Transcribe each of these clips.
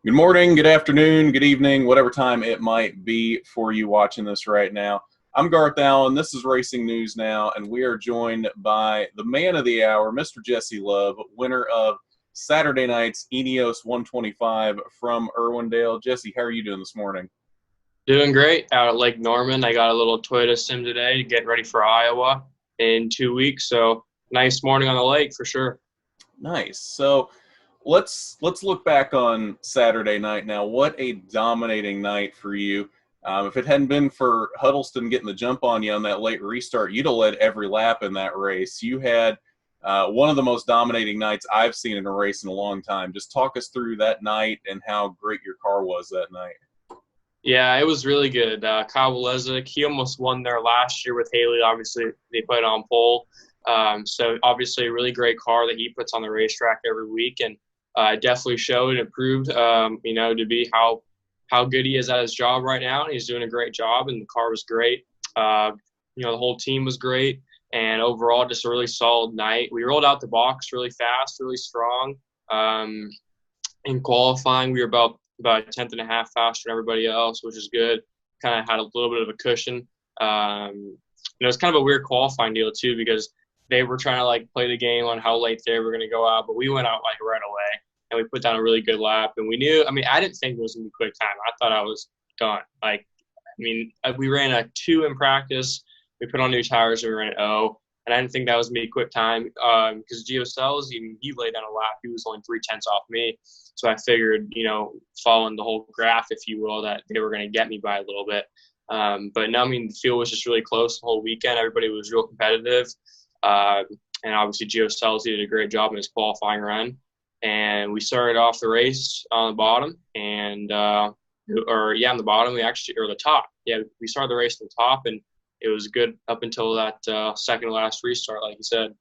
Good morning, good afternoon, good evening, whatever time it might be for you watching this right now. I'm Garth Allen. This is Racing News Now, and we are joined by the man of the hour, Mr. Jesse Love, winner of Saturday night's ENEOS 125 from Irwindale. Jesse, how are you doing this morning? Doing great out at Lake Norman. I got a little Toyota sim today, getting ready for Iowa in 2 weeks. So nice morning on the lake for sure. Nice. So let's look back on Saturday night now. What a dominating night for you. If it hadn't been for Huddleston getting the jump on you on that late restart, you'd have led every lap in that race. You had one of the most dominating nights I've seen in a race in a long time. Just talk us through that night and how great your car was that night. Yeah, it was really good. Kyle Walezik, he almost won there last year with Haley. Obviously, they put it on pole. So obviously a really great car that he puts on the racetrack every week. And definitely showed and proved, to be how good he is at his job right now. And he's doing a great job, and the car was great. The whole team was great. And overall, just a really solid night. We rolled out the box really fast, really strong. In qualifying, we were about a tenth and a half faster than everybody else, which is good. Kind of had a little bit of a cushion. It was kind of a weird qualifying deal too, because they were trying to play the game on how late they were going to go out, but we went out right away and we put down a really good lap. And we knew, I didn't think it was going to be quick time. I thought I was done. We ran a 2 in practice. We put on new tires and we ran an 0. And I didn't think that was going to be quick time because Gio Sells, he laid down a lap. He was only 3/10 off me. So I figured, following the whole graph, if you will, that they were going to get me by a little bit. But no, the field was just really close the whole weekend. Everybody was real competitive. And obviously Gio Sells did a great job in his qualifying run. And we started off the race on the bottom on the bottom, or the top. Yeah, we started the race at the top, and it was good up until that second to last restart, like you said.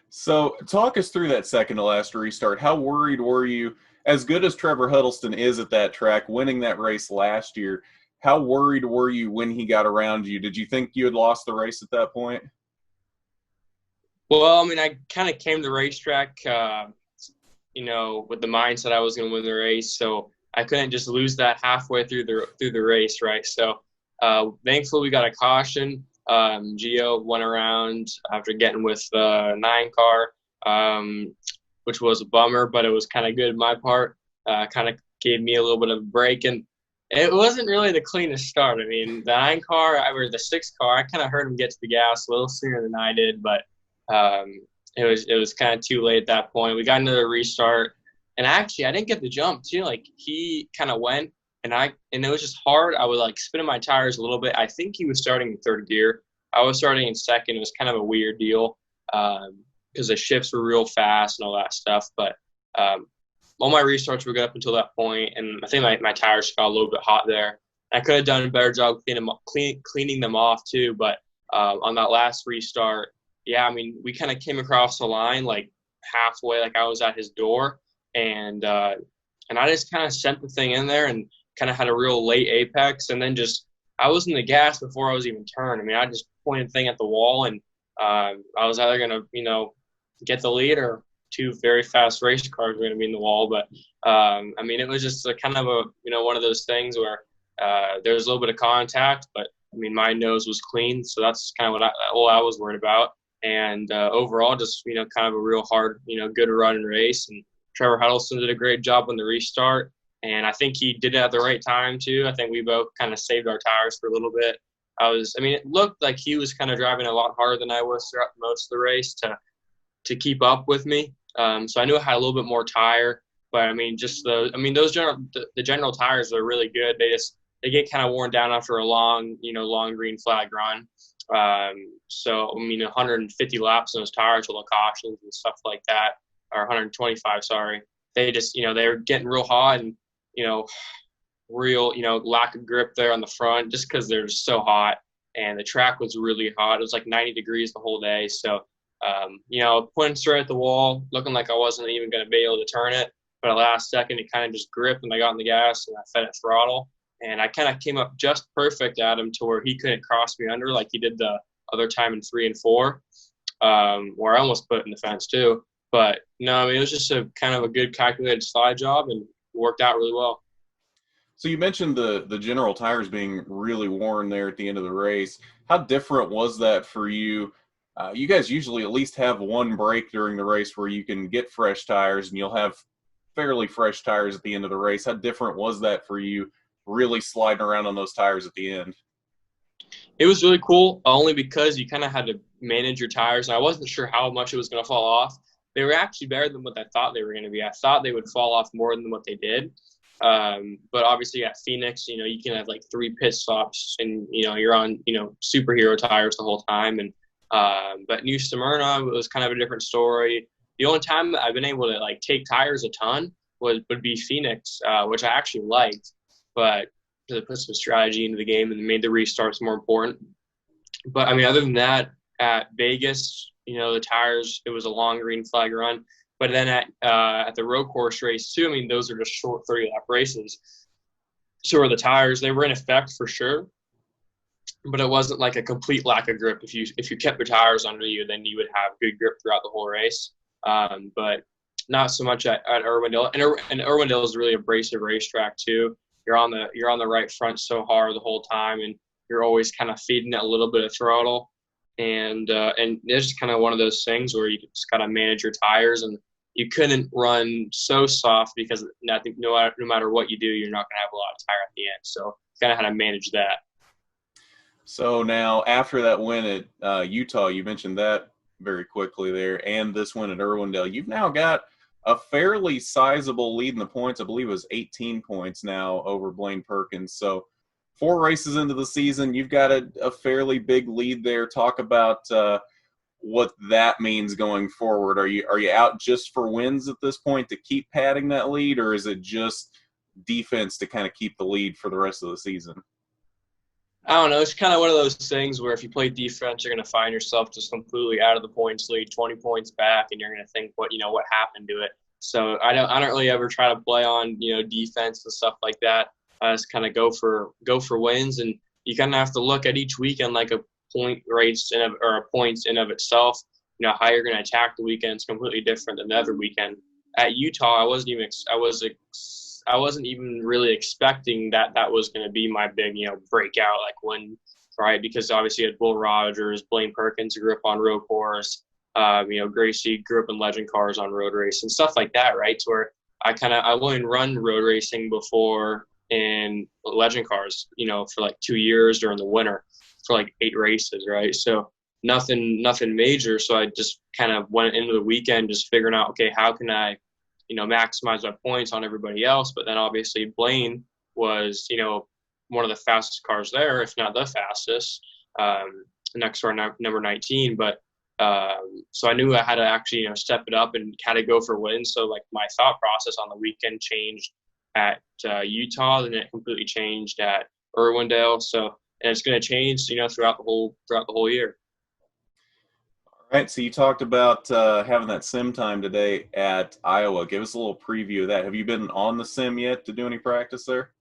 So talk us through that second to last restart. How worried were you? As good as Trevor Huddleston is at that track, winning that race last year, how worried were you when he got around you? Did you think you had lost the race at that point? Well, I kind of came to the racetrack, with the mindset I was going to win the race. So I couldn't just lose that halfway through the race, right? So thankfully we got a caution. Gio went around after getting with the 9 car, which was a bummer, but it was kind of good on my part. Kind of gave me a little bit of a break, and it wasn't really the cleanest start. The 9 car or the 6 car, I kind of heard him get to the gas a little sooner than I did, but it was kind of too late at that point. We got into the restart, and actually I didn't get the jump too. He kind of went. And it was just hard. I was spinning my tires a little bit. I think he was starting in 3rd gear. I was starting in 2nd. It was kind of a weird deal because the shifts were real fast and all that stuff. But all my restarts were good up until that point, and I think my tires got a little bit hot there. I could have done a better job cleaning them off too. But on that last restart, yeah, we kind of came across the line halfway, I was at his door, and I just kind of sent the thing in there and kind of had a real late apex, and then I was in the gas before I was even turned. I just pointed the thing at the wall, and I was either going to, get the lead, or 2 very fast race cars were going to be in the wall. But, it was just a kind of one of those things where there was a little bit of contact, but, my nose was clean. So that's kind of all I was worried about. And overall, just, kind of a real hard, good run and race. And Trevor Huddleston did a great job on the restart. And I think he did it at the right time too. I think we both kind of saved our tires for a little bit. It looked like he was kind of driving a lot harder than I was throughout most of the race to keep up with me. So I knew I had a little bit more tire, but those general tires are really good. They get kind of worn down after a long green flag run. 150 laps on those tires with the cautions and stuff like that, or 125, sorry. They just, they were getting real hot, and real, lack of grip there on the front, just because they're so hot, and the track was really hot. It was 90 degrees the whole day. So, pointing straight at the wall, looking like I wasn't even going to be able to turn it. But at the last second, it kind of just gripped, and I got in the gas, and I fed it throttle. And I kind of came up just perfect at him to where he couldn't cross me under like he did the other time in 3 and 4, where I almost put it in the fence too. But no, it was just a kind of a good calculated slide job, and worked out really well. So you mentioned the general tires being really worn there at the end of the race. How different was that for you? You guys usually at least have one break during the race where you can get fresh tires, and you'll have fairly fresh tires at the end of the race. How different was that for you, really sliding around on those tires at the end? It was really cool, only because you kind of had to manage your tires. I wasn't sure how much it was going to fall off. They were actually better than what I thought they were going to be. I thought they would fall off more than what they did. But obviously at Phoenix, you can have like 3 pit stops, and you're on superhero tires the whole time. And but New Smyrna was kind of a different story. The only time that I've been able to like take tires a ton would be Phoenix, which I actually liked, but to put some strategy into the game and made the restarts more important. But I mean, other than that, at Vegas, the tires, it was a long green flag run. But then at the road course race too, I mean, those are just short 30-lap races. So are the tires. They were in effect for sure, but it wasn't like a complete lack of grip. If you kept your tires under you, then you would have good grip throughout the whole race. But not so much at Irwindale. And Irwindale is a really abrasive racetrack too. You're on the right front so hard the whole time, and you're always kind of feeding it a little bit of throttle. And it's just kind of one of those things where you just got to manage your tires, and you couldn't run so soft because I think no matter what you do, you're not going to have a lot of tire at the end. So kind of how to manage that. So now, after that win at Utah, you mentioned that very quickly there, and this win at Irwindale, you've now got a fairly sizable lead in the points. I believe it was 18 points now over Blaine Perkins. So 4 races into the season, you've got a fairly big lead there. Talk about what that means going forward. Are you out just for wins at this point to keep padding that lead, or is it just defense to kind of keep the lead for the rest of the season? I don't know. It's kind of one of those things where if you play defense, you're going to find yourself just completely out of the points lead, 20 points back, and you're going to think what happened to it. So I don't really ever try to play on defense and stuff like that. I just kind of go for wins, and you kind of have to look at each weekend like a point race or a points in of itself. How you're going to attack the weekend is completely different than the other weekend. At Utah, I wasn't even really expecting that was going to be my big, breakout like win, right? Because obviously you had Will Rogers, Blaine Perkins grew up on road course, Gracie grew up in legend cars on road race and stuff like that, right? To where I wouldn't run road racing before in legend cars, for like 2 years during the winter for like 8 races, right? So nothing major. So I just kind of went into the weekend just figuring out, okay, how can I maximize my points on everybody else. But then obviously Blaine was, one of the fastest cars there, if not the fastest, next to our number 19. But so I knew I had to actually, step it up and kind of go for wins. So like my thought process on the weekend changed at Utah, then it completely changed at Irwindale. So, and it's going to change, throughout the whole year. All right, so you talked about having that sim time today at Iowa. Give us a little preview of that. Have you been on the sim yet to do any practice there?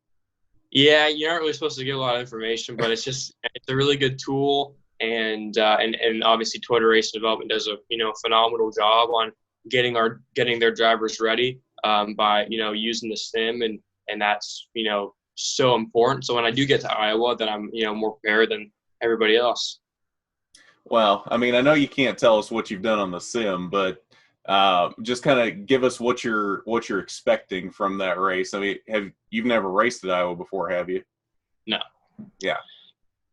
Yeah, you aren't really supposed to give a lot of information, but it's a really good tool, and obviously Twitter Race Development does a phenomenal job on getting their drivers ready by using the sim, and that's so important. So when I do get to Iowa, then I'm more prepared than everybody else. Well, I mean, I know you can't tell us what you've done on the sim, but just kind of give us what you're expecting from that race. I mean, you've never raced at Iowa before, have you? No. Yeah.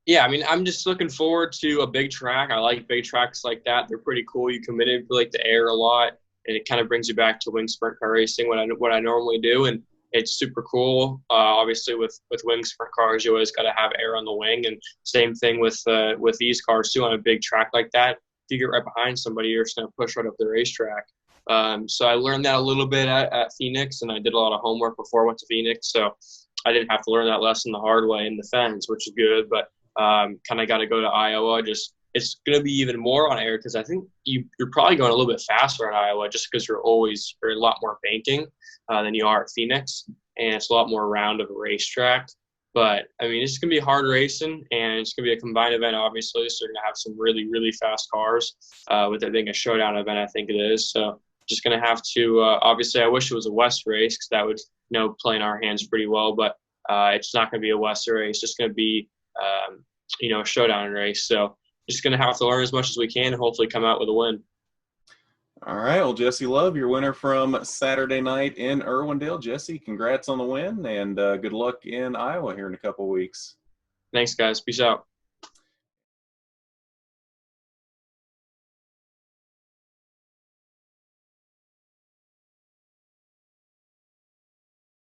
Yeah, I mean, I'm just looking forward to a big track. I like big tracks like that. They're pretty cool. You can manipulate the air a lot, and it kind of brings you back to wing sprint car racing, what I normally do, and it's super cool. Obviously, with wing sprint cars, you always got to have air on the wing, and same thing with these cars too. On a big track like that, if you get right behind somebody, you're just going to push right up the racetrack. So I learned that a little bit at Phoenix, and I did a lot of homework before I went to Phoenix, so I didn't have to learn that lesson the hard way in the fence, which is good. But kind of got to go to Iowa. It's going to be even more on air because I think you're probably going a little bit faster at Iowa just because you're a lot more banking than you are at Phoenix, and it's a lot more round of a racetrack. But, I mean, it's going to be hard racing, and it's going to be a combined event, obviously, so you're going to have some really, really fast cars with it being a showdown event, I think it is. So just going to have to, obviously I wish it was a West race because that would, play in our hands pretty well, but it's not going to be a West race. It's just going to be, a showdown race. So just going to have to learn as much as we can and hopefully come out with a win. All right. Well, Jesse Love, your winner from Saturday night in Irwindale. Jesse, congrats on the win, and good luck in Iowa here in a couple weeks. Thanks, guys. Peace out.